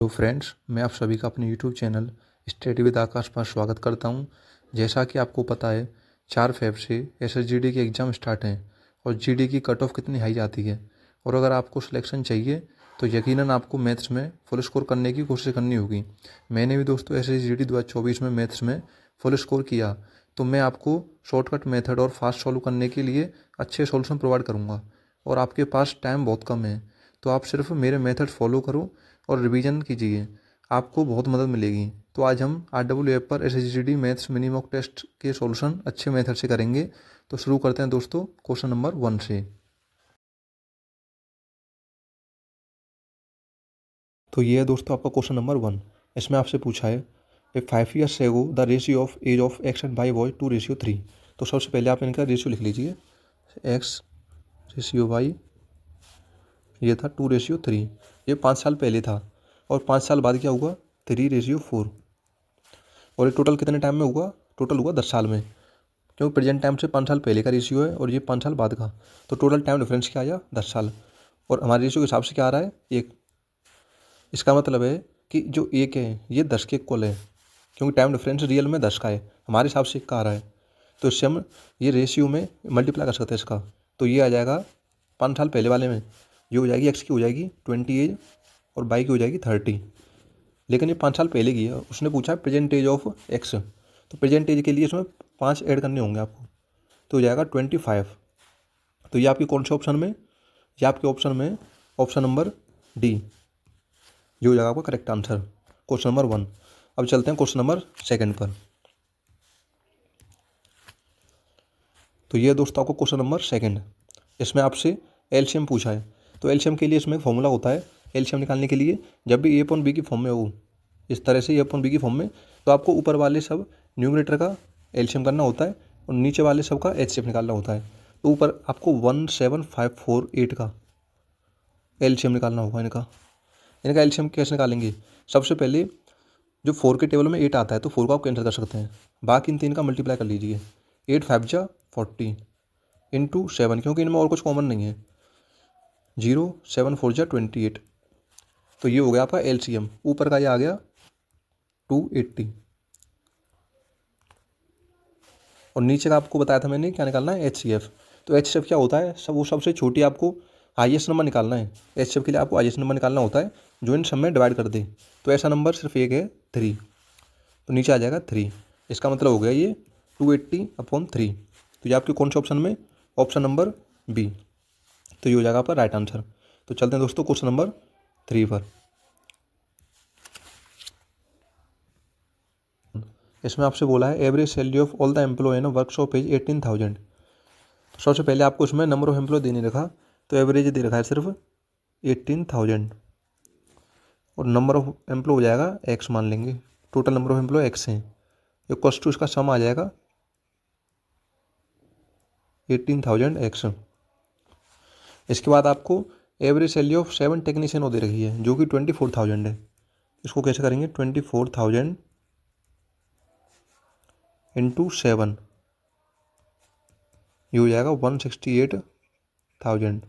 तो फ्रेंड्स, मैं आप सभी का अपने यूट्यूब चैनल स्टडी विद आकाश पर स्वागत करता हूं। जैसा कि आपको पता है, 4 फेब से एसएसजीडी के एग्ज़ाम स्टार्ट हैं और जीडी की कट ऑफ कितनी हाई जाती है। और अगर आपको सिलेक्शन चाहिए तो यकीनन आपको मैथ्स में फुल स्कोर करने की कोशिश करनी होगी। मैंने भी दोस्तों एसएसजीडी 2024 में मैथ्स में फुल स्कोर किया, तो मैं आपको शॉर्टकट मेथड और फास्ट सॉल्व करने के लिए अच्छे सॉल्यूशन प्रोवाइड करूँगा। और आपके पास टाइम बहुत कम है, तो आप सिर्फ मेरे मेथड फॉलो करो और रिवीजन कीजिए, आपको बहुत मदद मिलेगी। तो आज हम RWA पर SSGD maths mini mock test के सॉल्यूशन अच्छे मेथड से करेंगे। तो शुरू करते हैं दोस्तों क्वेश्चन नंबर 1 से। तो ये है दोस्तों आपका क्वेश्चन नंबर 1। इसमें आपसे पूछा है a 5 years ago the ratio of age of x and y was 2:3। तो सबसे पहले आप इनका रेशियो लिख लीजिए। एक्स रेशियो वाई ये था 2:3। ये 5 साल पहले था और 5 साल बाद क्या हुआ 3:4। और ये टोटल कितने टाइम में हुआ? टोटल हुआ 10 साल में, क्योंकि प्रेजेंट टाइम से 5 साल पहले का रेशियो है और ये 5 साल बाद का। तो टोटल टाइम डिफरेंस क्या आया? 10 साल। और हमारे रेशियो के हिसाब से क्या आ रहा है? 1। इसका मतलब है कि जो 1 है ये 10 के इक्वल है, क्योंकि टाइम डिफरेंस रियल में 10 का है, हमारे हिसाब से 1 का आ रहा है। तो इससे हम ये रेशियो में मल्टीप्लाई कर सकते हैं इसका। तो ये आ जाएगा 5 साल पहले वाले में, ये हो जाएगी एक्स की हो जाएगी 20 एज और वाई की हो जाएगी 30। लेकिन ये 5 साल पहले की है, उसने पूछा है प्रेजेंट एज ऑफ एक्स। तो प्रेजेंट एज के लिए इसमें 5 ऐड करने होंगे आपको, तो हो जाएगा 25। तो ये आपकी कौन से ऑप्शन में? ये आपके ऑप्शन में ऑप्शन नंबर डी, ये हो जाएगा आपका करेक्ट आंसर, क्वेश्चन नंबर 1। अब चलते हैं क्वेश्चन नंबर 2 पर। तो ये दोस्तों आपको क्वेश्चन नंबर 2, इसमें आपसे एलसीएम पूछा है। तो एलसीएम के लिए इसमें फॉर्मूला होता है। एलसीएम निकालने के लिए जब भी A/B की फॉर्म में हो, इस तरह से A/B की फॉर्म में, तो आपको ऊपर वाले सब न्यूमरेटर का एलसीएम करना होता है और नीचे वाले सब का एचसीएफ निकालना होता है। तो ऊपर आपको 17548 का एलसीएम निकालना होगा। इनका एलसीएम कैसे निकालेंगे? सबसे पहले जो 4 के टेबल में 8 आता है तो 4 को आप कैंसिल कर सकते हैं, बाकी इन 3 का मल्टीप्लाई कर लीजिए। 8 5 जा 40 इंटू 7, क्योंकि इनमें और कुछ कॉमन नहीं है। 0 7 4 जा 28। तो ये हो गया आपका एलसीएम। ऊपर का ये आ गया 280 और नीचे का आपको बताया था मैंने क्या निकालना है, एचसीएफ। तो एचसीएफ क्या होता है? वो सबसे छोटी आपको हाईएस्ट नंबर निकालना है। एचसीएफ के लिए आपको हाईएस्ट नंबर निकालना होता है जो इन सब में डिवाइड कर दे। तो ऐसा नंबर सिर्फ एक है 3, तो नीचे आ जाएगा 3। इसका मतलब हो गया ये 280/3। तो ये आपके कौन से ऑप्शन में? Option number B. तो ये हो जाएगा आपका राइट आंसर। तो चलते हैं दोस्तों क्वेश्चन नंबर 3 पर। इसमें आपसे बोला है average salary of all the employee in workshop is 18,000। तो सबसे पहले आपको इसमें नंबर ऑफ एम्प्लॉय दे नहीं रखा, तो एवरेज दे रखा है सिर्फ 18,000 और नंबर ऑफ एम्प्लॉय हो जाएगा एक्स मान लेंगे। Total number of employee x हैं, इक्वल्स टू इसका सम आ जाएगा 18,000 एक्स। इसके बाद आपको एवरेज सैलरी ऑफ 7 टेक्नीशियन दे रखी है जो कि 24,000 है। इसको कैसे करेंगे? 24,000 इंटू 7, ये हो जाएगा 168,000।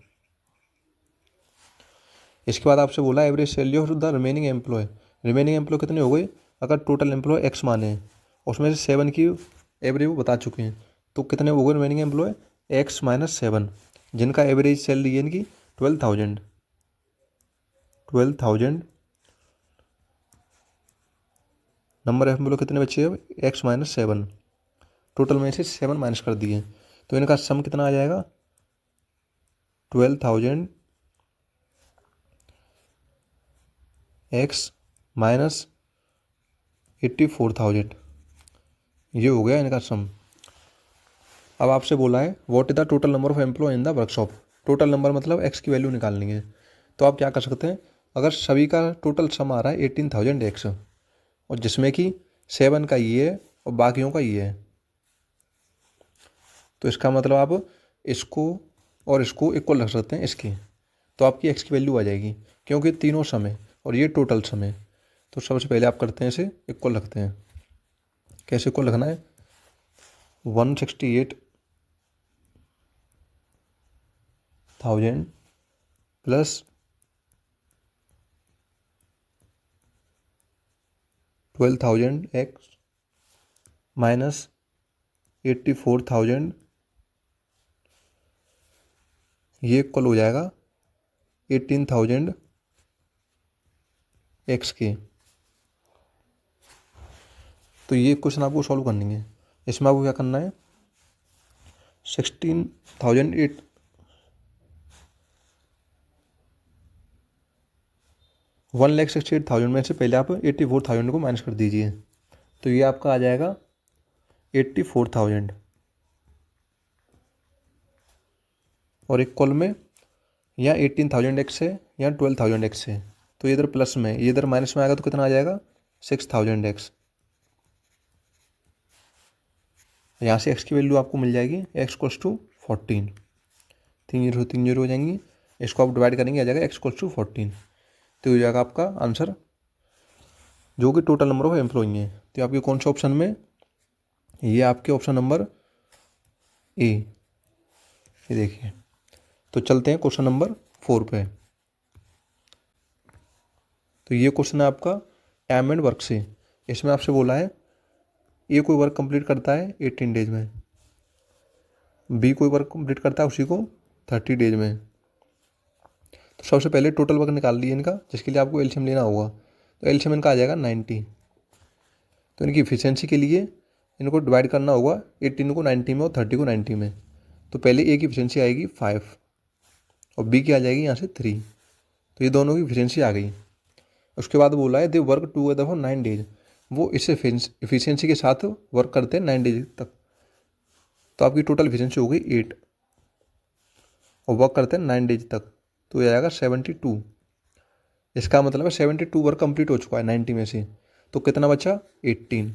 इसके बाद आपसे बोला average salary of the remaining employee. Remaining employee कितने हो गए? अगर टोटल एम्प्लॉय एक्स माने हैं, उसमें से 7 की एवरेज वो बता चुके हैं, तो कितने हो गए रिमेनिंग एम्प्लॉय? एक्स माइनस 7, जिनका एवरेज सैलरी है इनकी 12,000। नंबर ऑफ एम्प्लॉय कितने बचे? अब एक्स माइनस 7, टोटल में से 7 माइनस कर दिए, तो इनका सम कितना आ जाएगा? 12,000 एक्स माइनस 84,000, ये हो गया इनका सम। अब आपसे बोला है what is the total number of employee in the workshop. Total number मतलब एक्स की वैल्यू निकालनी है। तो आप क्या कर सकते हैं? अगर सभी का टोटल सम आ रहा है 18,000 एक्स और जिसमें कि 7 का ये है और बाकियों का ये है, तो इसका मतलब आप इसको और इसको इक्वल रख सकते हैं इसके, तो आपकी एक्स की वैल्यू आ जाएगी, क्योंकि तीनों सम है और ये टोटल सम है। तो सबसे पहले आप करते हैं इसे इक्वल रखते हैं। कैसे इक्वल रखना है? 168,000 प्लस 12,000 x माइनस 84,000, ये इक्वल हो जाएगा 18,000 x के। तो ये क्वेश्चन आपको सॉल्व करनी है। इसमें आपको क्या करना है, 1,68,000 में से पहले आप 84,000 को माइनस कर दीजिए, तो ये आपका आ जाएगा 84,000 और इक्वल में यहाँ 18,000 x है, यहाँ 12,000 x है, तो ये इधर प्लस में, ये इधर माइनस में आएगा तो कितना आ जाएगा 6,000 x। यहाँ से x की वैल्यू आपको मिल जाएगी x = 14, 3 0 3 0 हो जाएंगी, इसको आप डिवाइड करेंगे आ जाएगा x = 14, तो हो जाएगा आपका आंसर जो कि टोटल नंबर ऑफ एम्प्लॉई है। तो आपके कौन से ऑप्शन में, ये आपके ऑप्शन नंबर ए, ये देखिए। तो चलते हैं क्वेश्चन नंबर 4 पे। तो ये क्वेश्चन है आपका टाइम एंड वर्क से। इसमें आपसे बोला है ए कोई वर्क कंप्लीट करता है 18 डेज में, बी कोई वर्क कंप्लीट करता है उसी को 30 डेज में। तो सबसे पहले टोटल वर्क निकाल लिए इनका, जिसके लिए आपको एलसीएम लेना होगा। तो एलसीएम इनका आ जाएगा 90। तो इनकी इफिशियंसी के लिए इनको डिवाइड करना होगा 18 को 90 में और 30 को 90 में। तो पहले ए की इफिशियंसी आएगी 5 और बी की आ जाएगी यहाँ से 3। तो ये दोनों की इफिशियंसी आ गई। उसके बाद बोला है they work together for 9 days, वो इस इफिशियंसी के साथ वर्क करते हैं 9 डेज तक। तो आपकी टोटल इफिशियंसी हो गई 8 और वर्क करते हैं 9 डेज तक, तो ये आएगा 72। इसका मतलब है 72 वर्क कंप्लीट हो चुका है 90 में से, तो कितना बचा 18,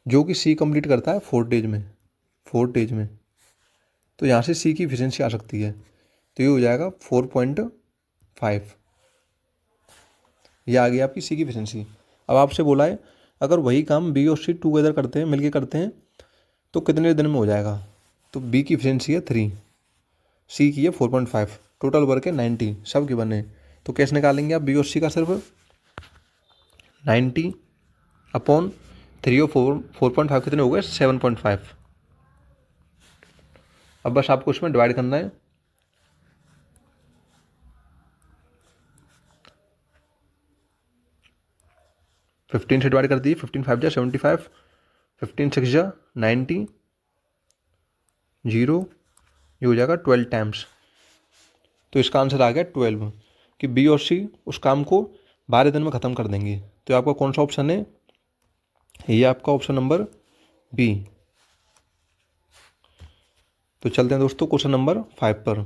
जो कि सी कंप्लीट करता है 4 डेज में, 4 डेज में। तो यहाँ से सी की इफिशियंसी आ सकती है, तो ये हो जाएगा 4.5। ये आ गई आपकी सी की इफिशियंसी। अब आपसे बोला है अगर वही काम बी और सी टुगेदर करते हैं, मिलके करते हैं, तो कितने दिन में हो जाएगा। तो बी की इफिशियंसी है 3, सी की है 4.5, टोटल वर्क है 90, सब के बने। तो कैसे निकालेंगे आप बी और सी का, सिर्फ 90/3 और 4.5 कितने हो गए 7.5। अब बस आपको इसमें डिवाइड करना है। फिफ्टीन से डिवाइड कर दिए, 15 5 जा 75, 15 6 जा 90, 0, ये हो जाएगा 12 टाइम्स। तो इसका आंसर आ गया 12 कि बी और सी उस काम को 12 दिन में ख़त्म कर देंगे। तो आपका कौन सा ऑप्शन है, ये आपका ऑप्शन नंबर बी। तो चलते हैं दोस्तों क्वेश्चन नंबर 5 पर।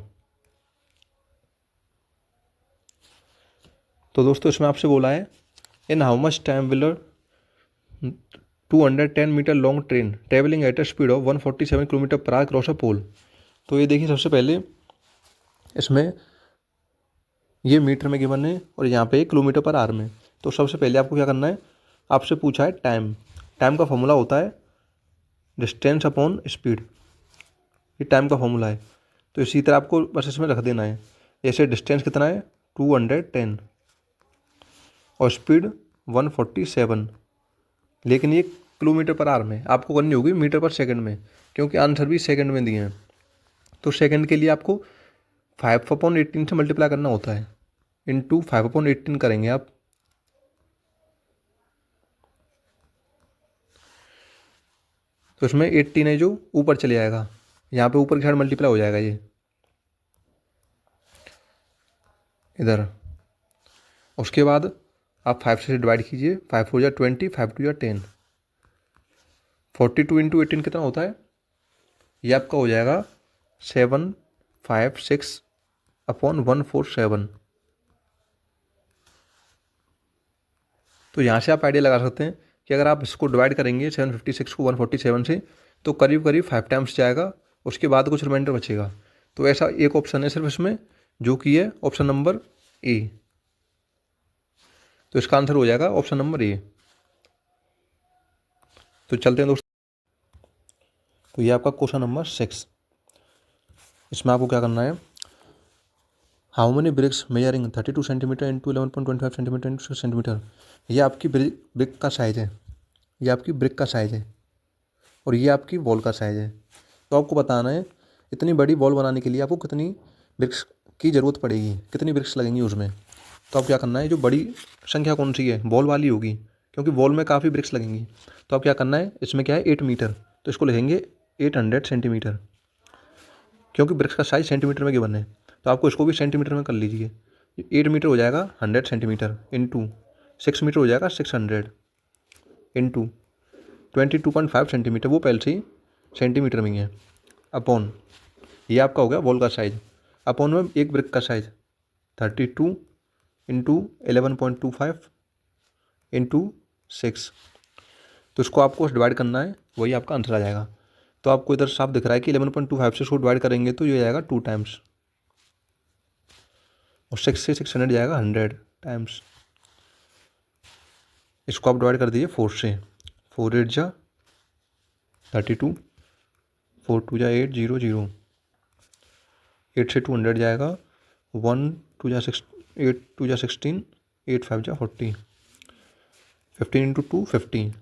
तो दोस्तों इसमें आपसे बोला है in how much time will 210 metre long train travelling at a speed of 147 kilometre per hour cross a pole. तो ये देखिए, सबसे पहले इसमें ये मीटर में गिवन है और यहाँ पे किलोमीटर पर आवर में। तो सबसे पहले आपको क्या करना है, आपसे पूछा है टाइम। टाइम का फॉर्मूला होता है डिस्टेंस अपॉन स्पीड, ये टाइम का फॉर्मूला है। तो इसी तरह आपको बस इसमें रख देना है। जैसे डिस्टेंस कितना है 210 और स्पीड 147, लेकिन ये किलोमीटर पर आवर में आपको करनी होगी मीटर पर सेकंड में, क्योंकि आंसर भी सेकंड में दिए हैं। तो सेकंड के लिए आपको 5/18 से मल्टीप्लाई करना होता है, इंटू 5/18 करेंगे आप। तो इसमें 18 है जो ऊपर चले जाएगा, यहाँ पे ऊपर की साइड मल्टीप्लाई हो जाएगा ये इधर। उसके बाद आप 5 से डिवाइड कीजिए, 5 4 जा 20, 5 2 जा 10, 42 × 18 कितना होता है, ये आपका हो जाएगा 756/147। तो यहाँ से आप आइडिया लगा सकते हैं कि अगर आप इसको डिवाइड करेंगे 756 को 147 से, तो करीब करीब 5 टाइम्स जाएगा, उसके बाद कुछ रिमाइंडर बचेगा। तो ऐसा एक ऑप्शन है सिर्फ इसमें, जो कि है ऑप्शन नंबर ए। तो इसका आंसर हो जाएगा ऑप्शन नंबर ए। तो चलते हैं दोस्तों, तो ये आपका क्वेश्चन नंबर 6। इसमें आपको क्या करना है, how many bricks measuring 32 centimetre into 11.25 centimetre into 6 centimetre. ये आपकी ब्रिक का साइज़ है, ये आपकी ब्रिक का साइज़ है और ये आपकी वॉल का साइज़ है। तो आपको बताना है इतनी बड़ी वॉल बनाने के लिए आपको कितनी ब्रिक्स की ज़रूरत पड़ेगी, कितनी ब्रिक्स लगेंगी उसमें। तो आप क्या करना है, जो बड़ी संख्या कौन सी है, वॉल वाली होगी, क्योंकि वॉल में काफ़ी ब्रिक्स लगेंगी। तो आप क्या करना है, इसमें क्या है 8 मीटर, तो इसको लिखेंगे 800 सेंटीमीटर, क्योंकि ब्रिक्स का साइज़ सेंटीमीटर में गिवन है। तो आपको इसको भी सेंटीमीटर में कर लीजिए। 8 मीटर हो जाएगा 100 सेंटीमीटर, इंटू 6 मीटर हो जाएगा 600, इंटू 22.5 सेंटीमीटर, वो पहले से ही सेंटीमीटर में ही है, अपॉन ये आपका हो गया वॉल का साइज़, अपॉन में एक ब्रिक का साइज़ 32 इंटू 11.25 इंटू 6। तो इसको आपको डिवाइड करना है, वही आपका आंसर आ जाएगा। तो आपको इधर साफ दिख रहा है कि 11.25 से इसको डिवाइड करेंगे तो ये जाएगा 2 टाइम्स, और 6 से 600 जाएगा 100 टाइम्स। इसको आप डिवाइड कर दीजिए 4 से, 4 8 जा 32, 4 2 जा 8 0 0, 8 से 200 जाएगा, 1 2 जा 6 8 2 जा 16, 8 5 जा 40, 15 इंटू 2 50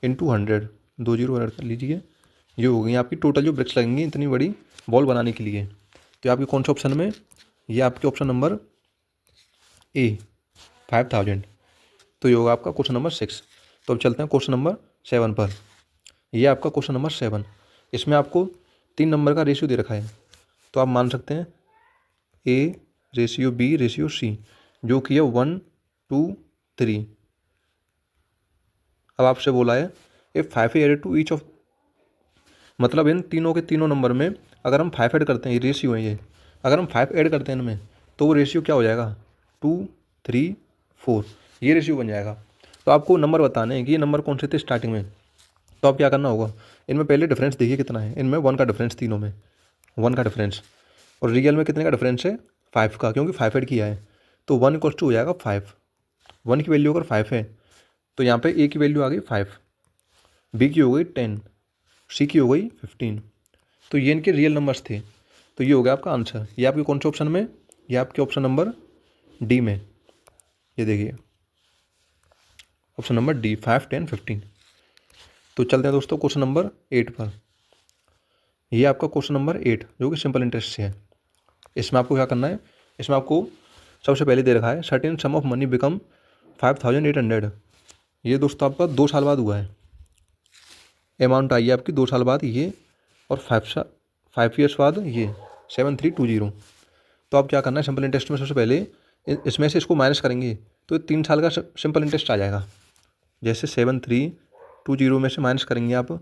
इंटू 100, 2 0 ऐड कर लीजिए। ये हो गई आपकी टोटल जो ब्रिक्स लगेंगी इतनी बड़ी बॉल बनाने के लिए। तो आपके कौन से ऑप्शन में, ये आपके ऑप्शन नंबर ए 5000। तो ये होगा आपका क्वेश्चन नंबर 6। तो अब चलते हैं क्वेश्चन नंबर 7 पर। ये आपका क्वेश्चन नंबर 7, इसमें आपको 3 नंबर का रेशियो दे रखा है। तो आप मान सकते हैं A ratio B ratio C, जो कि है 1 2 3। अब आपसे बोला है if 5 added to each of, मतलब इन तीनों के तीनों नंबर में अगर हम 5 ऐड करते हैं, ये रेशियो है ये, अगर हम 5 ऐड करते हैं इनमें तो वो रेशियो क्या हो जाएगा 2 3 4, ये रेशियो बन जाएगा। तो आपको नंबर बताने हैं कि ये नंबर कौन से थे स्टार्टिंग में। तो आप क्या करना होगा, इनमें पहले डिफरेंस देखिए कितना है, इनमें 1 का डिफरेंस, तीनों में 1 का डिफरेंस, और रियल में कितने का डिफरेंस है 5 का, क्योंकि 5 ऐड किया है। तो 1 = हो जाएगा 5, 1 की वैल्यू अगर 5 है तो यहाँ पे ए की वैल्यू आ गई 5, बी की हो गई 10, सी की हो गई 15। तो ये इनके रियल नंबर्स थे। तो ये हो गया आपका आंसर। ये आपके कौन से ऑप्शन में, ये आपके ऑप्शन नंबर डी में, ये देखिए ऑप्शन नंबर डी 5 10 15। तो चलते हैं दोस्तों क्वेश्चन नंबर 8 पर। ये आपका क्वेश्चन नंबर 8 जो कि सिंपल इंटरेस्ट से है। इसमें आपको क्या करना है, इसमें आपको सबसे पहले दे रखा है certain some of money become 5800। ये दोस्तों आपका 2 साल बाद हुआ है, अमाउंट आई है आपकी 2 साल बाद ये, और 5 ईयर्स बाद ये 7320। तो आप क्या करना है, सिंपल इंटरेस्ट में सबसे पहले इसमें से इसको माइनस करेंगे तो 3 साल का सिंपल इंटरेस्ट आ जाएगा। जैसे 7320 में से माइनस करेंगे आप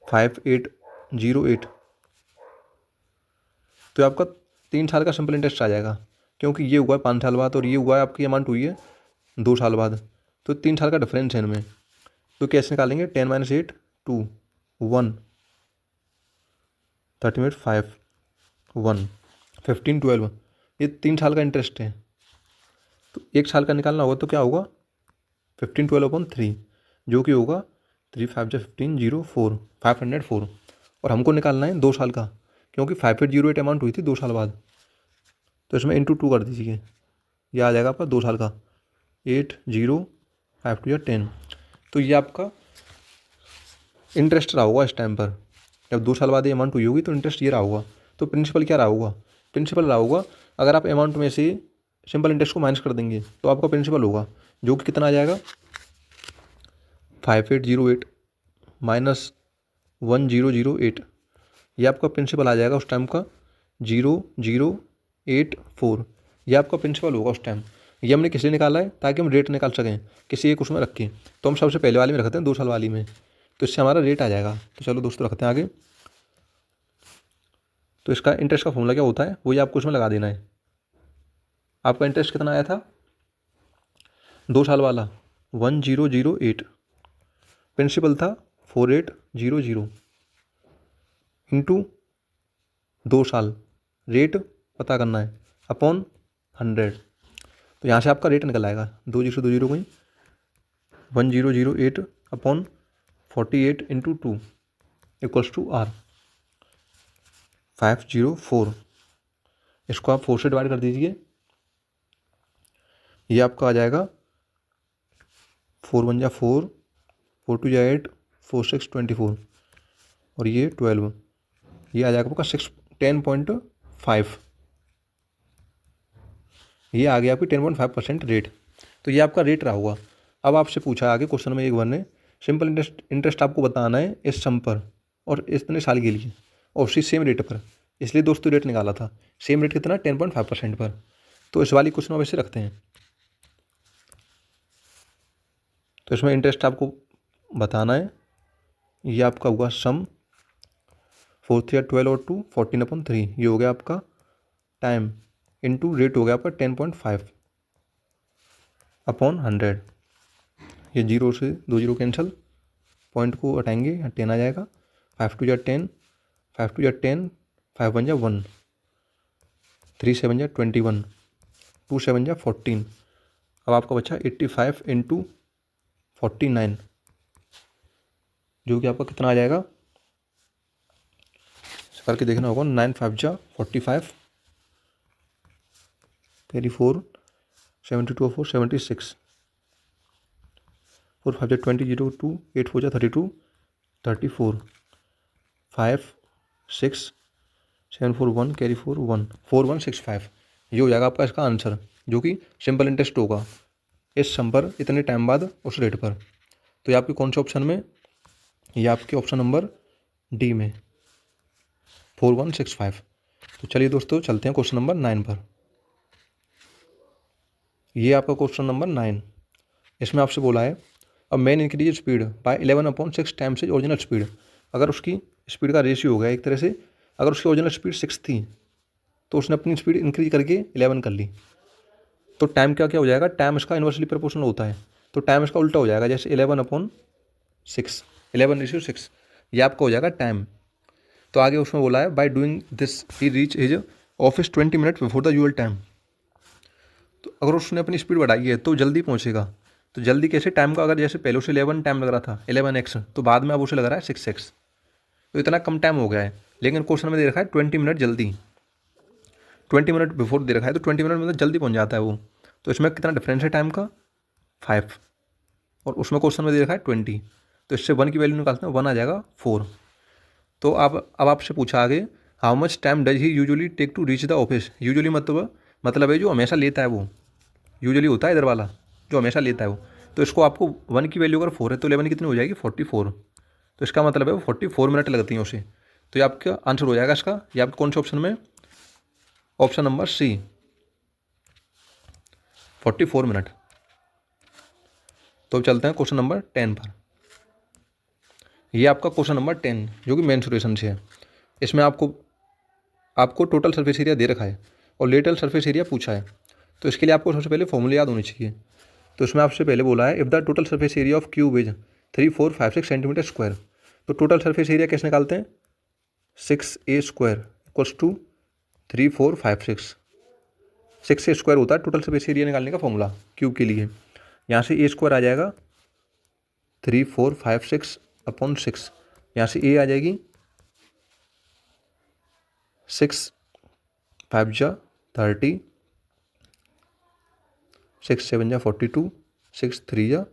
5808, तो आपका 3 साल का सिंपल इंटरेस्ट आ जाएगा, क्योंकि ये हुआ है 5 साल बाद और ये हुआ है आपकी अमाउंट हुई है 2 साल बाद। तो 3 साल का डिफरेंस है इनमें। तो कैसे निकालेंगे, 10 - 8 2 1 38 5 1 15 12, ये 3 साल का इंटरेस्ट है। तो 1 साल का निकालना होगा तो क्या होगा 15 12/3, जो कि होगा 3 5 15 0 4 504। और हमको निकालना है 2 साल का, क्योंकि 5808 अमाउंट हुई थी 2 साल बाद। तो इसमें इंटू 2 कर दीजिए, ये आ जाएगा आपका 2 साल का 8 0 5 2 10। तो ये आपका इंटरेस्ट रहा होगा इस टाइम पर, जब 2 साल बाद ये अमाउंट हुई होगी तो इंटरेस्ट ये रहा होगा। तो प्रिंसिपल क्या रहा होगा, प्रिंसिपल रहा होगा, अगर आप अमाउंट में से सिंपल इंटरेस्ट को माइनस कर देंगे तो आपका प्रिंसिपल होगा, जो कि कितना आ जाएगा 5808 माइनस 1008। ये आपका प्रिंसिपल आ जाएगा उस टाइम का 0084। ये आपका प्रिंसिपल होगा उस टाइम। ये हमने किस लिए निकाला है, ताकि हम रेट निकाल सकें किसी एक उसमें रखें। तो हम सबसे पहले वाले में रखते हैं 2 साल वाली में, तो इससे हमारा रेट आ जाएगा। तो चलो दोस्तों रखते हैं आगे। तो इसका इंटरेस्ट का फॉर्मूला क्या होता है, वही आपको उसमें लगा देना है। आपका इंटरेस्ट कितना आया था 2 साल वाला 1008, प्रिंसिपल था 4800, इंटू 2 साल, रेट पता करना है, अपॉन 100। तो यहाँ से आपका रेट निकल आएगा, 2 0 2 0 गई 1008 upon 48 into 2 equals to r 504। इसको आप 4 से डिवाइड कर दीजिए, ये आपका आ जाएगा 4 1 जा 4, 4 2 जा 8, 4 6 24 और ये 12, ये आ जाएगा आपका 10.5, ये आ गया आपकी 10.5% रेट। तो ये आपका रेट रहा होगा। अब आपसे पूछा आगे क्वेश्चन में 1 ने सिंपल इंटरेस्ट आपको बताना है इस सम पर और इतने साल के लिए और उसी सेम रेट पर, इसलिए दोस्तों रेट निकाला था। सेम रेट कितना, 10.5% पर। तो इस वाली क्वेश्चन वैसे रखते हैं। तो इसमें इंटरेस्ट आपको बताना है, ये आपका हुआ सम 4 3 12 और 2 14/3, ये हो गया आपका टाइम इनटू रेट हो गया आपका 10.5/100। ये 0 से 2 0 कैंसिल, पॉइंट को हटाएंगे, 10 आ जाएगा। 5 2 जा 10, 5 2 जा 10, 5 1 जा 1, 3 7 जा 21, 2 7 जा 14। अब आपका बचा 85 इंटू 49, जो कि आपका कितना आ जाएगा, करके देखना होगा। 9 5 जा 45, कैरी 4, 72 4 76, 4 5 जा 20 0 2, 8 4 जा 32, 34, 5 6 7 4 1, कैरी 4 1, 4 1 6 5। ये हो जाएगा आपका इसका आंसर, जो कि सिंपल इंटरेस्ट होगा इस सम पर इतने टाइम बाद उस रेट पर। तो ये आपके कौन से ऑप्शन में, ये आपके ऑप्शन नंबर डी में 4165। तो चलिए दोस्तों चलते हैं क्वेश्चन नंबर 9 पर। ये आपका क्वेश्चन नंबर 9, इसमें आपसे बोला है अब man increase speed bye 11/6 times is original speed. अगर उसकी स्पीड का रेशियो हो गया एक तरह से, अगर उसकी ओरिजिनल स्पीड 6 थी तो उसने अपनी स्पीड इंक्रीज करके 11 कर ली, तो टाइम क्या क्या हो जाएगा, टाइम इसका इन्वर्सली प्रोपोर्शनल होता है, तो टाइम इसका उल्टा हो जाएगा, जैसे 11/6, 11:6, ये आपका हो जाएगा टाइम। तो आगे उसमें बोला है by doing this he reach his office 20 minute before the usual time. तो अगर उसने अपनी स्पीड बढ़ाई है तो जल्दी पहुंचेगा। तो जल्दी कैसे, टाइम का अगर जैसे पहले उसे 11 टाइम लग रहा था 11x, तो बाद में अब उसे लग रहा है 6x, तो इतना कम टाइम हो गया है। लेकिन क्वेश्चन में दे रखा है 20 मिनट जल्दी, 20 मिनट बिफोर दे रखा है, तो 20 मिनट मतलब जल्दी पहुंच जाता है वो। तो इसमें कितना डिफरेंस है टाइम का, 5, और उसमें क्वेश्चन में दे रखा है 20, तो इससे 1 की वैल्यू निकालते हैं, 1 आ जाएगा 4। तो अब आपसे पूछा आगे how much time does he usually take to reach the office. Usually मतलब है जो हमेशा लेता है, वो यूजुअली होता है इधर वाला जो हमेशा लेता है वो। तो इसको आपको 1 की वैल्यू अगर 4 है तो 11 कितनी हो जाएगी, 44। तो इसका मतलब है वो 44 मिनट लगती हैं उसे। तो ये आपका आंसर हो जाएगा इसका, ये आपके कौन से ऑप्शन में, ऑप्शन नंबर सी 44 मिनट। तो अब चलते हैं क्वेश्चन नंबर 10 पर। ये आपका क्वेश्चन नंबर 10 जो कि मेंसुरेशन से है। इसमें आपको टोटल सरफेस एरिया दे रखा है और लेटरल सरफेस एरिया पूछा है। तो इसके लिए आपको सबसे पहले फॉर्मूले याद होने चाहिए। तो इसमें आपसे पहले बोला है if the total surface area of cube is 3456 centimetre square. तो टोटल सरफेस एरिया कैसे निकालते हैं, 6a² इक्वल्स टू 3456, 6 स्क्वायर होता है टोटल सरफेस एरिया निकालने का फॉर्मूला क्यूब के लिए। यहाँ से a² आ जाएगा 3456/6, यहाँ से a आ जाएगी 6 5 जा 30, 6 7 जा 42, 6 3 जा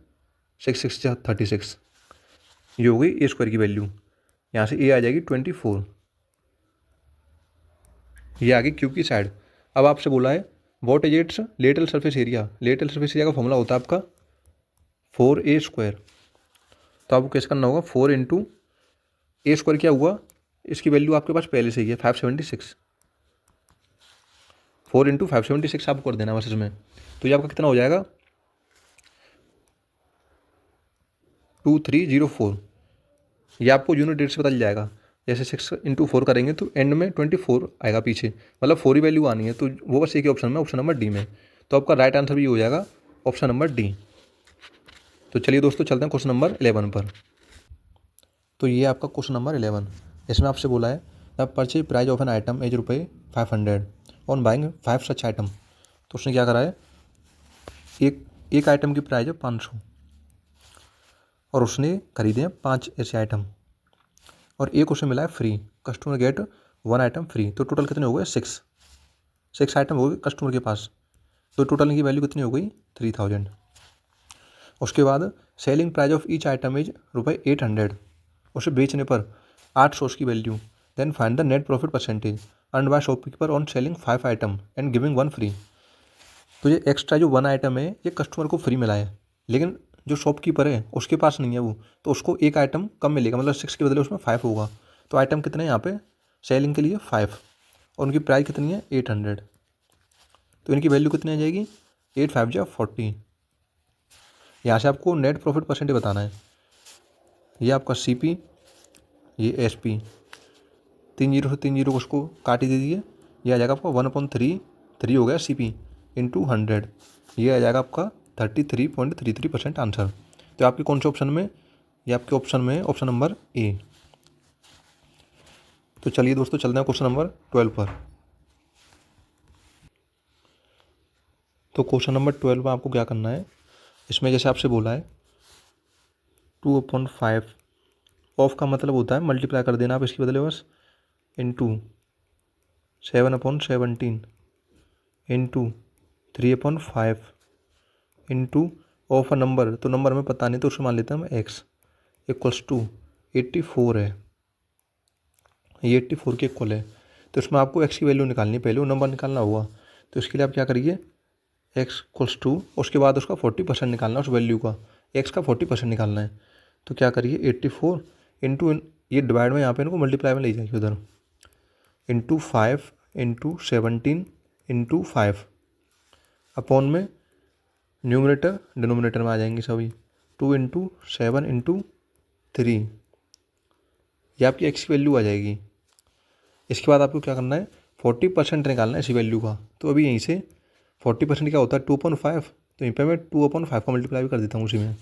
6 6 जा 36, ये हो गई a² की वैल्यू। यहाँ से a आ जाएगी 24, ये आ गई क्यूब की साइड। अब आपसे बोला है what is it's lateral surface area. Lateral surface area का फॉर्मूला होता है आपका 4a²। तो आपको कैसे करना होगा, 4 इंटू a² क्या हुआ, इसकी वैल्यू आपके पास पहले से ही है 576, 4 इंटू 576 आपको कर देना बस इसमें। तो ये आपका कितना हो जाएगा 2304। ये आपको यूनिट रेट से पता चल जाएगा, जैसे 6 इंटू 4 करेंगे तो एंड में 24 आएगा पीछे, मतलब 4 ही वैल्यू आनी है। तो वो बस एक ही ऑप्शन में, ऑप्शन नंबर डी में। तो आपका राइट आंसर भी हो जाएगा ऑप्शन नंबर डी। तो चलिए दोस्तों चलते हैं क्वेश्चन नंबर 11 पर। तो ये आपका क्वेश्चन नंबर 11, इसमें आपसे बोला है the purchase price of an item is ₹500 on buying 5 such item. तो उसने क्या करा है, एक आइटम की प्राइस है 500 और उसने खरीदे हैं 5 ऐसे आइटम और एक उसे मिला है free, customer get 1 item free. तो टोटल कितने हो गए 6। 6 आइटम हो गए कस्टमर के पास, तो टोटल इनकी वैल्यू कितनी हो गई 3000। उसके बाद selling price of each item is ₹800, उसे बेचने पर 800 की value. Then find the net profit percentage earn by shopkeeper on selling 5 item and giving 1 free. तो ये एक्स्ट्रा जो 1 आइटम है ये कस्टमर को फ्री मिला है, लेकिन जो शॉपकीपर है उसके पास नहीं है वो, तो उसको एक आइटम कम मिलेगा, मतलब 6 के बदले उसमें 5 होगा। तो आइटम कितने हैं यहाँ पे सेलिंग के लिए 5, और उनकी प्राइस कितनी है 800, तो इनकी वैल्यू कितनी आ जाएगी 8 5 जा 40। यहाँ से आपको नेट प्रॉफिट परसेंटेज बताना है। ये आपका CP, ये SP, 3 जीरो से 3 जीरो को उसको काट ही दे दीजिए, ये आ जाएगा आपका 1/3, 3 हो गया CP इंटू 100, ये आ जाएगा आपका 33.33% आंसर। तो आपके कौन से ऑप्शन में, ये आपके ऑप्शन में ऑप्शन नंबर A। तो चलिए दोस्तों चलते हैं क्वेश्चन नंबर 12 पर। तो क्वेश्चन नंबर 12 में आपको क्या करना है, इसमें जैसे आपसे बोला है 2/5, ऑफ का मतलब होता है मल्टीप्लाई कर देना आप इसके बदले बस, into 7/17 into 3/5 into of a number, तो नंबर में पता नहीं तो उसको मान लेते हैं हम x इक्वल्स टू 84 है, ये 84 के इक्वल है। तो इसमें आपको x की वैल्यू निकालनी है, पहले वो नंबर निकालना होगा। तो इसके लिए आप क्या करिए, x इक्वल्स टू, उसके बाद उसका 40% निकालना है उस वैल्यू का, x का 40% निकालना है। तो क्या करिए 84 इंटू, ये डिवाइड में यहाँ पे इनको मल्टीप्लाई में ले जाइए उधर, इंटू 5 इंटू 17 इंटू 5 अपॉन में न्यूमरेटर डिनोमिनेटर में आ जाएंगे सभी, 2 इंटू 7 इंटू 3, ये आपकी x की वैल्यू आ जाएगी। इसके बाद आपको क्या करना है 40% निकालना है इसी वैल्यू का। तो अभी यहीं से 40% क्या होता है 2/5, तो यहीं पे मैं 2/5 का मल्टीप्लाई भी कर देता हूँ उसी में,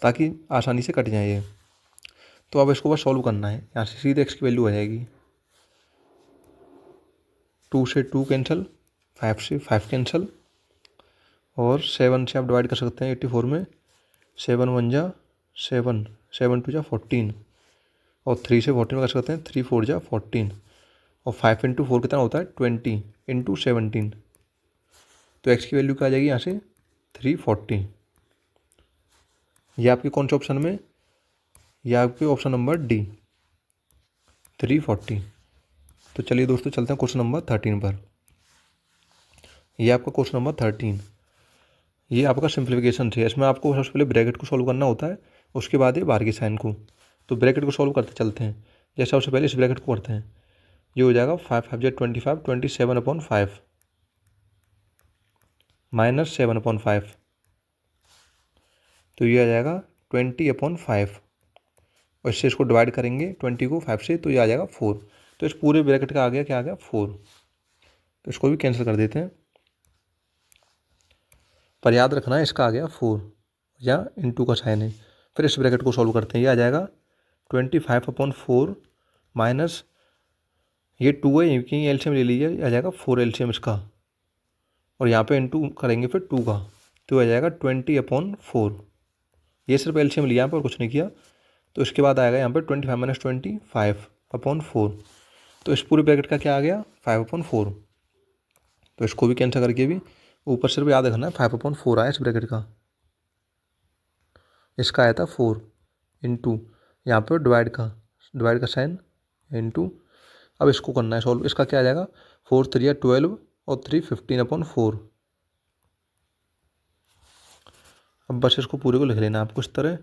ताकि आसानी से कट जाए ये। तो अब इसको बस सॉल्व करना है, यहाँ से सीधे x की वैल्यू आ जाएगी, 2 से 2 कैंसिल, 5 से 5 कैंसिल, और 7 से आप डिवाइड कर सकते हैं 84 में, 7 1 जा 7, 7 2 जा 14, और 3 से 14 में कर सकते हैं 3 4 जा 14, और 5 इंटू 4 कितना होता है 20 इंटू 17, तो x की वैल्यू क्या आ जाएगी यहाँ से 340। ये आपके कौन से ऑप्शन में, ये आपके ऑप्शन नंबर D 340। तो चलिए दोस्तों चलते हैं क्वेश्चन नंबर 13 पर। ये आपका क्वेश्चन नंबर 13, ये आपका सिंप्लीफिकेशन है। इसमें आपको सबसे पहले ब्रैकेट को सॉल्व करना होता है, उसके बाद ये बाहर के साइन को। तो ब्रैकेट को सॉल्व करते चलते हैं। जैसे सबसे पहले इस ब्रैकेट को करते हैं, ये हो जाएगा 5 5 25, 27/5 माइनस 7/5, तो ये आ जाएगा 20/5, और इससे इसको डिवाइड करेंगे 20 को 5 से, तो ये आ जाएगा 4। तो इस पूरे ब्रैकेट का आ गया क्या, आ गया 4। तो इसको भी कैंसिल कर देते हैं, पर याद रखना है इसका आ गया 4, या इंटू का साइन है। फिर इस ब्रैकेट को सॉल्व करते हैं, ये आ जाएगा 25/4 माइनस, ये 2 है, यहीं एलसीएम ले लीजिए, आ जाएगा 4 एलसीएम इसका, और यहाँ पे इंटू करेंगे फिर 2 का, तो आ जाएगा 20/4। ये सिर्फ एलसीएम लिया यहाँ पर, कुछ नहीं किया। तो इसके बाद आएगा यहाँ पे 25 - 20 5/4, तो इस पूरे ब्रैकेट का क्या आ गया 5/4। तो इसको भी कैंसिल करके भी ऊपर सिर्फ याद रखना है 5/4 आया इस ब्रैकेट का, इसका आया था 4 इंटू यहाँ पे डिवाइड का साइन इंटू। अब इसको करना है सॉल्व, इसका क्या आ जाएगा 4 3 12 और 3 15/4। अब बस इसको पूरे को लिख लेना आपको इस तरह,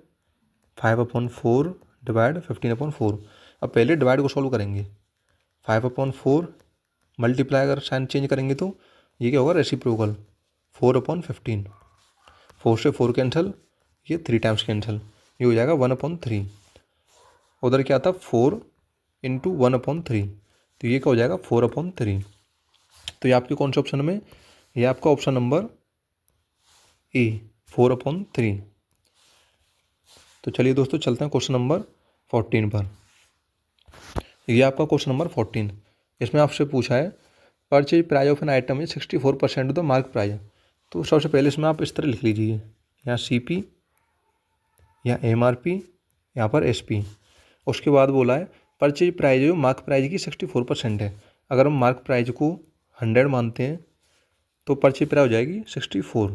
5/4 डिवाइड 15/4। अब पहले डिवाइड को सॉल्व करेंगे, 5/4 मल्टीप्लाई अगर साइन चेंज करेंगे तो ये क्या होगा रेसिप्रोकल, 4/15, 4 से 4 कैंसिल, ये 3 टाइम्स कैंसिल, ये हो जाएगा 1/3। उधर क्या था 4 इंटू 1/3, तो ये क्या हो जाएगा 4/3। तो ये आपके कौन से ऑप्शन में, ये आपका ऑप्शन नंबर A 4/3। तो चलिए दोस्तों चलते हैं क्वेश्चन नंबर 14 पर। ये आपका क्वेश्चन नंबर 14, इसमें आपसे पूछा है purchase price of an item है 64% ऑफ द मार्क प्राइस। तो सबसे पहले इसमें आप इस तरह लिख लीजिए, यहाँ CP, यहाँ MRP, यहाँ पर SP। उसके बाद बोला है परचेज प्राइस जो मार्क प्राइस की 64% है। अगर हम मार्क प्राइस को 100 मानते हैं तो परचेज प्राइस हो जाएगी 64।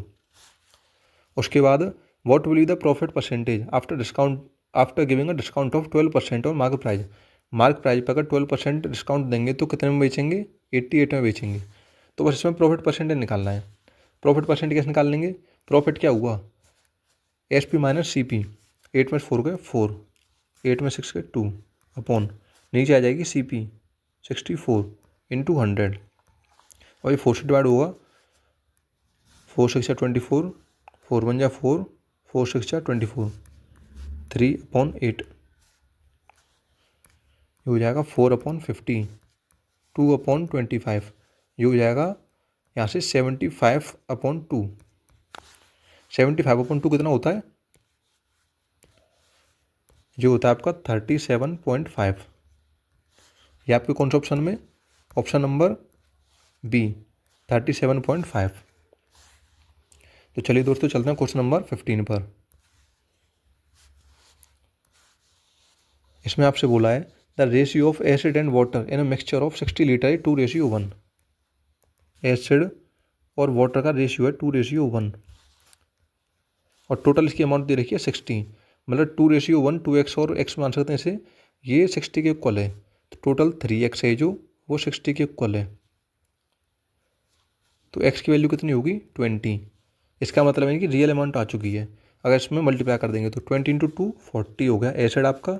उसके बाद what will be the profit percentage after discount after giving a discount of 12% और मार्केट प्राइस। मार्केट प्राइस पर अगर 12% डिस्काउंट देंगे तो कितने में बेचेंगे, 88 में बेचेंगे। तो बस इसमें प्रॉफिट परसेंटेज निकालना है। प्रॉफिट परसेंटेज कैसे निकाल लेंगे, प्रॉफिट क्या हुआ SP माइनस CP, 8 में 4 गए 4, 8 में 6 गए 2 अपॉन नीचे आ जाएगी CP 64 इंटू 100 और ये 4 से डिवाइड होगा, 4 6 या 24, 4 1 या 4, 4 6 या 24, 3/8 ये हो जाएगा 4/50, 2/25 ये हो जाएगा यहाँ से 75/2। 75/2 कितना होता है, जो होता है आपका 37.5। ये आपके कौन से ऑप्शन में, ऑप्शन नंबर बी 37.5। तो चलिए दोस्तों चलते हैं क्वेश्चन नंबर 15 पर। इसमें आपसे बोला है the ratio of acid and water in a mixture of 60 litre 2:1। Acid और वाटर का रेशियो है 2:1 और टोटल इसकी अमाउंट दे रखी है 60, मतलब 2:1 2x और x मान सकते हैं इसे, ये 60 के इक्वल है। तो टोटल 3x है जो वो 60 के इक्वल है। तो x की वैल्यू कितनी होगी 20। इसका मतलब है कि रियल अमाउंट आ चुकी है। अगर इसमें मल्टीप्लाई कर देंगे तो 20 × 2 40 हो गया एसिड आपका,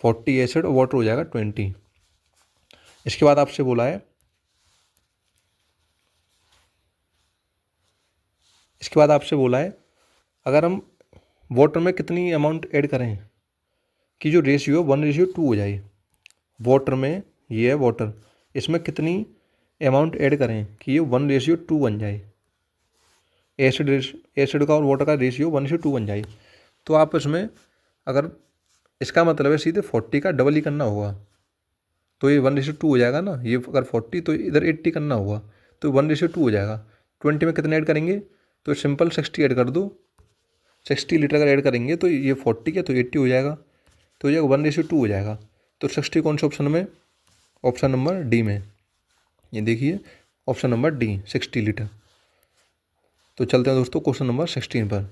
40 एसिड और वाटर हो जाएगा 20। इसके बाद आपसे बोला है, अगर हम वाटर में कितनी अमाउंट ऐड करें कि जो रेशियो 1:2 हो जाए। वाटर में ये है वाटर, इसमें कितनी अमाउंट ऐड करें कि ये 1:2 बन जाए। एसिड का और वाटर का रेशियो 1:2 बन जाए। तो आप इसमें अगर इसका मतलब है सीधे 40 का डबल ही करना होगा, तो ये 1:2 हो जाएगा ना। ये अगर 40 तो इधर 80 करना होगा, तो 1:2 हो जाएगा। 20 में कितने ऐड करेंगे, तो सिंपल 60 ऐड कर दो। 60 लीटर अगर ऐड करेंगे तो ये 40 के तो 80 हो जाएगा, तो हो जाएगा 1:2 हो जाएगा। तो 60 कौन से ऑप्शन में, ऑप्शन नंबर डी में। ये देखिए ऑप्शन नंबर डी 60 लीटर। तो चलते हैं दोस्तों क्वेश्चन नंबर 16 पर।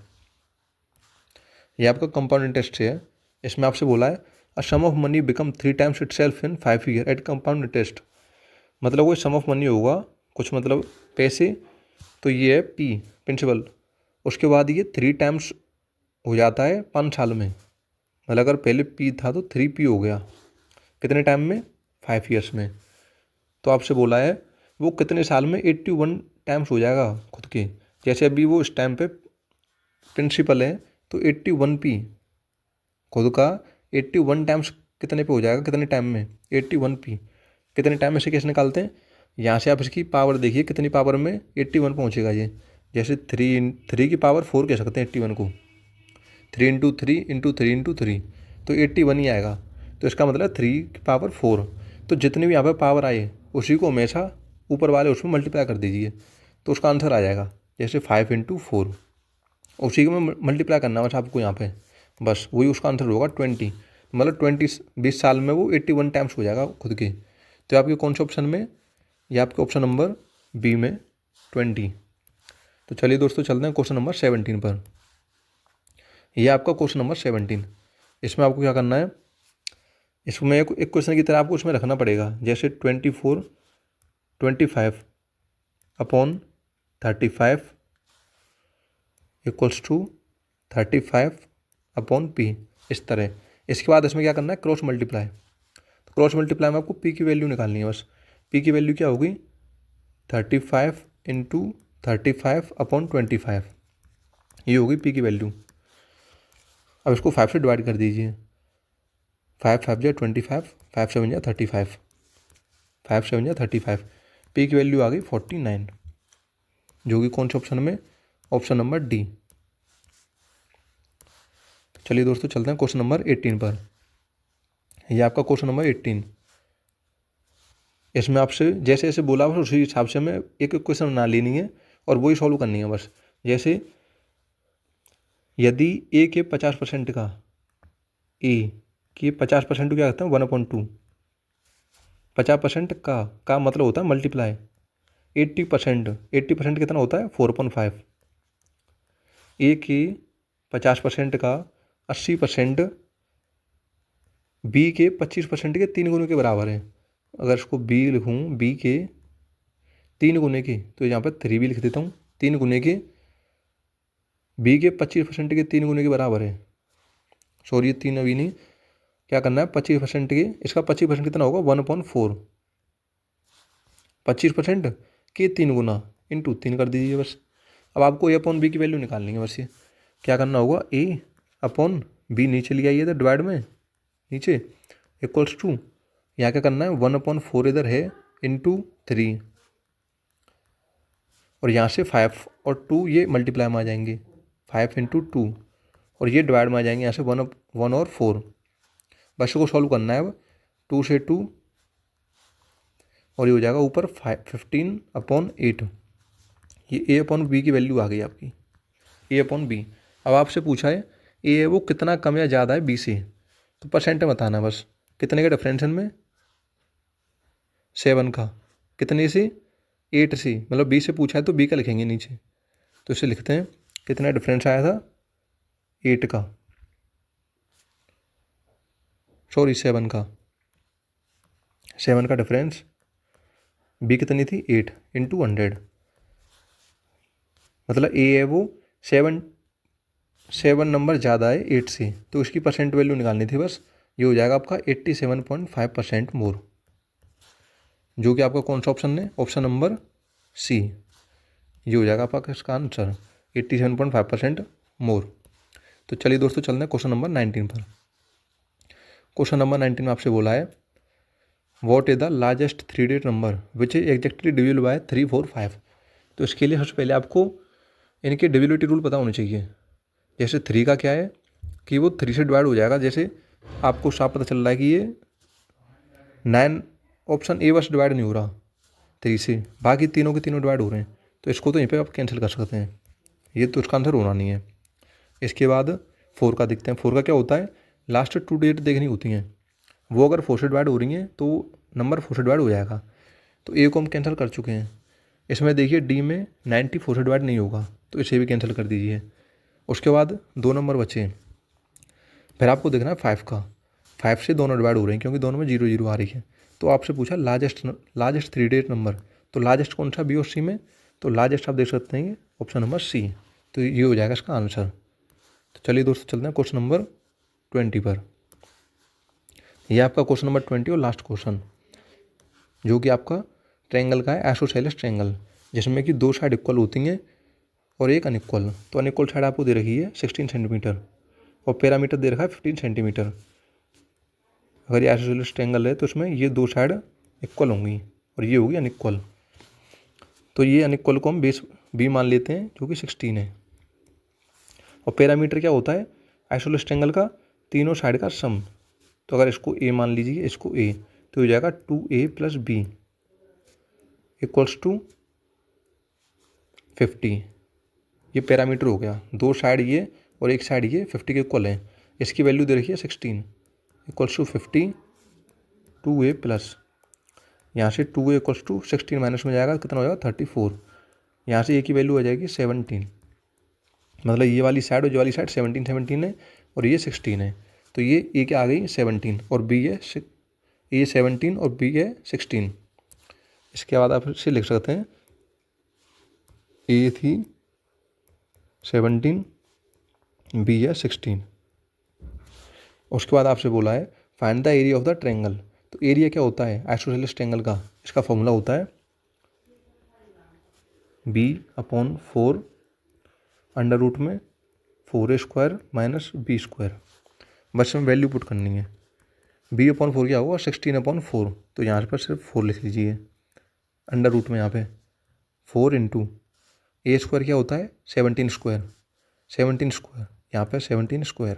ये आपका कंपाउंड इंटरेस्ट है। इसमें आपसे बोला है a sum of money become 3 times itself in 5 year at compound interest. मतलब कोई सम ऑफ मनी होगा कुछ, मतलब पैसे, तो ये है P प्रिंसिपल। उसके बाद ये 3 टाइम्स हो जाता है 5 साल में। मतलब अगर पहले P था तो 3P हो गया कितने टाइम में, 5 ईयर्स में। तो आपसे बोला है वो कितने साल में 81 टाइम्स हो जाएगा खुद के। जैसे अभी वो इस टाइम पे प्रिंसिपल है तो 81P खुद का 81 टाइम्स कितने पे हो जाएगा, कितने टाइम में, 81P कितने टाइम में से कैसे निकालते हैं। यहाँ से आप इसकी पावर देखिए कितनी पावर में 81 पहुँचेगा ये। जैसे 3 की पावर 4 कह सकते हैं 81 को, 3 × 3 × 3 × 3 तो 81 ही आएगा। तो इसका मतलब 3 की पावर 4। तो जितनी भी यहाँ पर पावर आए उसी को हमेशा ऊपर वाले उसमें मल्टीप्लाई कर दीजिए, तो उसका आंसर आ जाएगा। जैसे 5 × 4 उसी को मल्टीप्लाई करना बस आपको यहाँ पे, बस वही उसका आंसर होगा 20। मतलब 20 साल में वो 81 टाइम्स हो जाएगा खुद के। तो आपके कौन से ऑप्शन में, ये आपके ऑप्शन नंबर बी में 20। तो चलिए दोस्तों चलते हैं क्वेश्चन नंबर 17 पर। यह आपका क्वेश्चन नंबर 17। इसमें आपको क्या करना है, इसमें एक क्वेश्चन की तरह आपको उसमें रखना पड़ेगा। जैसे 24 25 upon 35 equals to 35 upon P, इस तरह। इसके बाद इसमें क्या करना है, क्रॉस मल्टीप्लाई। तो क्रॉस मल्टीप्लाई में आपको P की वैल्यू निकालनी है बस। P की वैल्यू क्या होगी, 35 × 35 अपॉन 25, ये होगी P की वैल्यू। अब इसको 5 से डिवाइड कर दीजिए, 5 5 × 25, 5 7 × 35, 5 7 × 35। P की वैल्यू आ गई 49, जो कि कौन से ऑप्शन में, ऑप्शन नंबर डी। चलिए दोस्तों चलते हैं क्वेश्चन नंबर 18 पर। ये आपका क्वेश्चन नंबर 18। इसमें आपसे जैसे जैसे बोला बस उसी हिसाब से हमें एक एक क्वेश्चन बना लेनी है और वही सॉल्व करनी है बस। जैसे यदि A के 50% का, A के 50% क्या करते हैं 1/2, 50% का मतलब होता है मल्टीप्लाई। 80% कितना होता है 4/5। ए के 50% का 80% बी के 25% के 3 गुने के बराबर है। अगर इसको बी लिखूँ बी के 3 गुने के, तो यहाँ पर 3 भी लिख देता हूँ। 3 गुने के बी के 25% के 3 गुने के बराबर है। सॉरी, 3 अभी नहीं, क्या करना है 25% के, इसका 25% कितना होगा 1/4। 25% के 3 गुना इंटू 3 कर दीजिए बस। अब आपको ए अपॉन बी की वैल्यू निकालनी है बस। ये क्या करना होगा, ए अपॉन बी नीचे लिया ये डिवाइड में नीचे इक्वल्स टू, यहाँ क्या करना है 1/4 इधर है इंटू 3, और यहाँ से 5 और 2 ये मल्टीप्लाई में आ जाएंगे, 5 इंटू 2, और ये डिवाइड में आ जाएंगे यहाँ से 1 और 4। बस को सॉल्व करना है अब, 2 से 2, और ये हो जाएगा ऊपर 15/8। ये ए अपॉन बी की वैल्यू आ गई आपकी, ए अपॉन बी। अब आपसे पूछा है ए है वो कितना कम या ज़्यादा है बी से, तो परसेंट में बताना बस। कितने का डिफरेंस इनमें 7 का, कितने से 8 से, मतलब बी से पूछा है तो बी का लिखेंगे नीचे। तो इसे लिखते हैं कितना डिफरेंस आया था 8 का, सॉरी 7 का। 7 का डिफरेंस, बी कितनी थी 8 इंटू 100, मतलब ए है वो 7 नंबर ज़्यादा है 8 से, तो इसकी परसेंट वैल्यू निकालनी थी बस। ये हो जाएगा आपका 87.5% मोर, जो कि आपका कौन सा ऑप्शन है, ऑप्शन नंबर सी। ये हो जाएगा आपका इसका आंसर 87.5% मोर। तो चलिए दोस्तों चलते हैं क्वेश्चन नंबर 19 पर। क्वेश्चन नंबर 19 में आपसे बोला है what is the largest 3 digit number which is exactly divisible by 3, 4, 5। तो इसके लिए सबसे पहले आपको इनके डिविजिबिलिटी रूल पता होने चाहिए। जैसे 3 का क्या है कि वो 3 से डिवाइड हो जाएगा। जैसे आपको साफ पता चल रहा है कि ये 9 ऑप्शन ए बस डिवाइड नहीं हो रहा 3 से, बाकी तीनों के तीनों डिवाइड हो रहे हैं, तो इसको तो यहीं पे आप कैंसिल कर सकते हैं, ये तो इसका आंसर होना नहीं है। इसके बाद 4 का देखते हैं। 4 का क्या होता है, लास्ट 2 डिजिट देखनी होती हैं, वो अगर 4 से डिवाइड हो रही हैं तो नंबर 4 से डिवाइड हो जाएगा, तो ए को हम कैंसिल कर चुके हैं। इसमें देखिए डी में 94 से डिवाइड नहीं होगा, तो इसे भी कैंसिल कर दीजिए। उसके बाद 2 नंबर बचे, फिर आपको देखना है 5 का। 5 से दोनों डिवाइड हो रहे हैं क्योंकि दोनों में 0, 0 आ रही है। तो आपसे पूछा लार्जेस्ट 3 डिजिट नंबर, तो लार्जेस्ट कौन सा बी और सी में, तो लार्जेस्ट आप देख सकते हैं ऑप्शन नंबर सी, तो ये हो जाएगा इसका आंसर। तो चलिए दोस्तों चलते हैं क्वेश्चन नंबर 20 पर। ये आपका क्वेश्चन नंबर 20 और लास्ट क्वेश्चन, जो कि आपका ट्रायंगल का है, आइसोसेलेस ट्रायंगल, जिसमें कि 2 साइड इक्वल होती हैं और एक अनइक्वल। तो अनइक्वल साइड आपको दे रखी है 16 सेंटीमीटर और पैरामीटर दे रखा है 15 सेंटीमीटर। अगर ये आइसोसेलेस ट्रायंगल है तो इसमें ये 2 साइड इक्वल होंगी और ये होगी अनइक्वल। तो ये अनइक्वल को हम बेस बी मान लेते हैं जो कि 16 है। और पैरामीटर क्या होता है आइसोसेलेस ट्रायंगल का, तीनों साइड का सम। तो अगर इसको ए मान लीजिए, इसको ए, तो हो जाएगा 2a + b इक्वल्स टू 50। ये पैरामीटर हो गया, 2 साइड ये और एक साइड ये 50 के इक्वल है। इसकी वैल्यू दे रखी है 16 इक्वल्स टू 50 2a+, यहाँ से 2a इक्वल्स टू 16 माइनस में जाएगा कितना हो जाएगा 34। यहाँ से a की वैल्यू आ जाएगी 17, मतलब ये वाली साइड और ये वाली साइड 17 है और ये 16 है, तो ये a क्या आ गई 17 और b है a 17 और b है 16। इसके बाद आप इसे लिख सकते हैं a थी 17 b है 16। उसके बाद आपसे बोला है find the area of the triangle. तो एरिया क्या होता है आइसोसेलेस ट्रायंगल का, इसका फॉर्मूला होता है b/4 अंडर रूट में 4a² - b²। बस में वैल्यू पुट करनी है। b/4 क्या होगा 16/4, तो यहाँ पर सिर्फ 4 लिख लीजिए अंडर रूट में, यहाँ पे 4 इंटू a² क्या होता है 17², 17², यहाँ पे 17²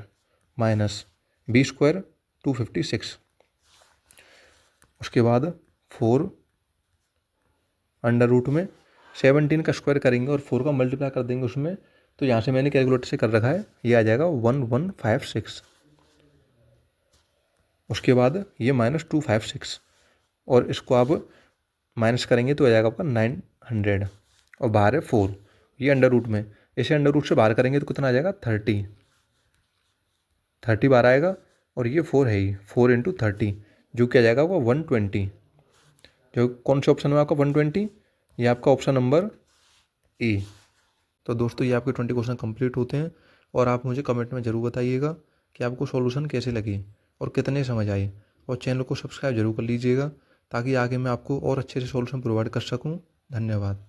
माइनस b² 256। उसके बाद 4 अंडर रूट में 17 का स्क्वायर करेंगे और 4 का मल्टीप्लाई कर देंगे उसमें, तो यहाँ से मैंने कैलकुलेटर से कर रखा है, ये आ जाएगा 1156। उसके बाद ये -256 और इसको आप माइनस करेंगे तो आ जाएगा आपका 900 और बाहर है 4, ये अंडर रूट में। इसे अंडर रूट से बाहर करेंगे तो कितना आ जाएगा 30 बाहर आएगा और ये 4 है ही, 4 × 30 जो क्या जाएगा आपका 120। जो कौन से ऑप्शन में आपका 120, ये आपका ऑप्शन नंबर ए। तो दोस्तों ये आपके 20 क्वेश्चन कंप्लीट होते हैं और आप मुझे कमेंट में ज़रूर बताइएगा कि आपको सॉल्यूशन कैसे लगे और कितने समझ आए, और चैनल को सब्सक्राइब जरूर कर लीजिएगा ताकि आगे मैं आपको और अच्छे से सॉल्यूशन प्रोवाइड कर सकूं। धन्यवाद।